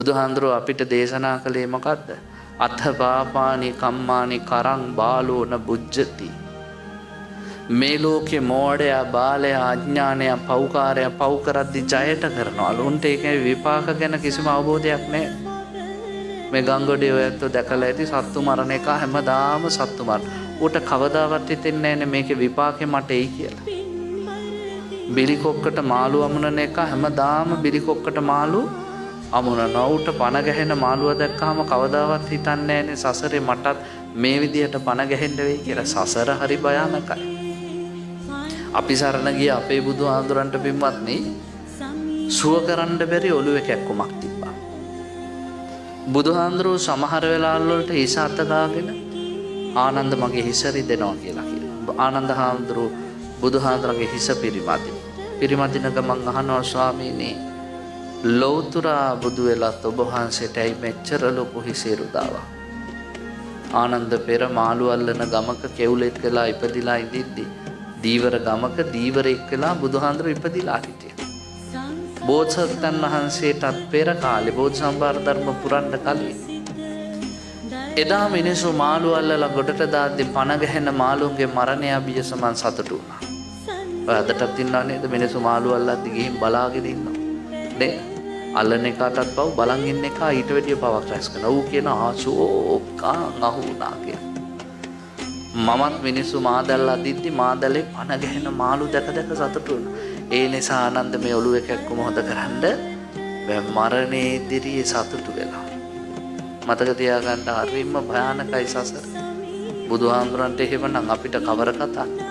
බුදුහාඳුරෝ අපිට දේශනා කළේ මොකද්ද? අත්ථ පාපානි කම්මානි කරං බාලෝන බුජ්ජති. මේ ලෝකේ මෝඩයා බාලයා අඥානයා පව්කාරයා පව් කරද්දි ජයට කරනවලු. උන්ට ඒකේ විපාක ගැන කිසිම අවබෝධයක් නැහැ. මේ ගංගොඩේ ඔයත් දැකලා ඇති සත්තු මරණ එක හැමදාම සත්තු මරන. ඌට කවදාවත් හිතෙන්නේ නැහැ මේකේ විපාකේ මට එයි කියලා. බිලිකොක්කට මාළු අමුණන එක හැමදාම බිලිකොක්කට මාළු අමුණනවා. ඌට පණ ගැහෙන මාළුවා දැක්කහම කවදාවත් හිතන්නේ නැහැනේ සසරේ මටත් මේ විදියට පණ ගැහෙන්න වෙයි කියලා. සසර හරි භයානකයි. අපි සරණ ගිය අපේ බුදුහාඳුරන්ට පින්වත්නි සුව කරන්න බැරි ඔළුවේ කැක්කුමක් තිබ්බා. බුදුහාඳුරෝ සමහර වෙලාවල් වලට හිස අත ගාගෙන ආනන්ද මගේ හිස රිදෙනවා කියලා කියනවා. ආනන්ද හාමුදුරුවෝ බුදුහාඳුරගේ හිස පිරිමදින ගමන් අහනවා ස්වාමීනි ලෞතුරා බුදු වෙලත් ඔබ වහන්සේට ඇයි මෙච්චර ලොකු හිසේ රුදාවක්? ආනන්ද පෙර මාළු අල්ලන ගමක කෙවුලෙක් වෙලා ඉපදිලා ඉඳිද්දි දීවර ගමක දීවරෙක් වෙලා බුදුහාඳුරෝ ඉපදිලා හිටියා. බෝසත්යන් වහන්සේටත් පෙර කාලේ බෝධිසම්භාර ධර්ම පුරන්න කලින් එදා මිනිස්සු මාළු අල්ලලා ගොඩට දාද්දි පණ ගැහෙන මාළුන්ගේ මරණය බිය සමන් සතුටු වුණා. ඔය අදටත් ඉන්නව නේද මිනිස්සු මාළු අල්ලද්දි ගිහින් බලාගෙන ඉන්නවා. නේ අල්ලන එකටත් පව් බලන් ඉන්න එක ඊට වැඩිය පවක් රැස් කරනවා. ඌ කියන ආසෝකා අහුණා කියලා. මමත් මිනිස්සු මාදල්ලා දිද්දි මාදලේ පණ ගැහෙන මාළු දැක දැක සතුටු වුණා. ඒ නිසා ආනන්ද මේ ඔළුවේ කැක්කුම හොද කරන්න මරණේ ඉදිරියේ සතුටු වෙලා. මතක තියාගන්න හරිම භයානකයි සසර. බුදුහාමුදුරන්ට එහෙමනම් අපිට කවර කතා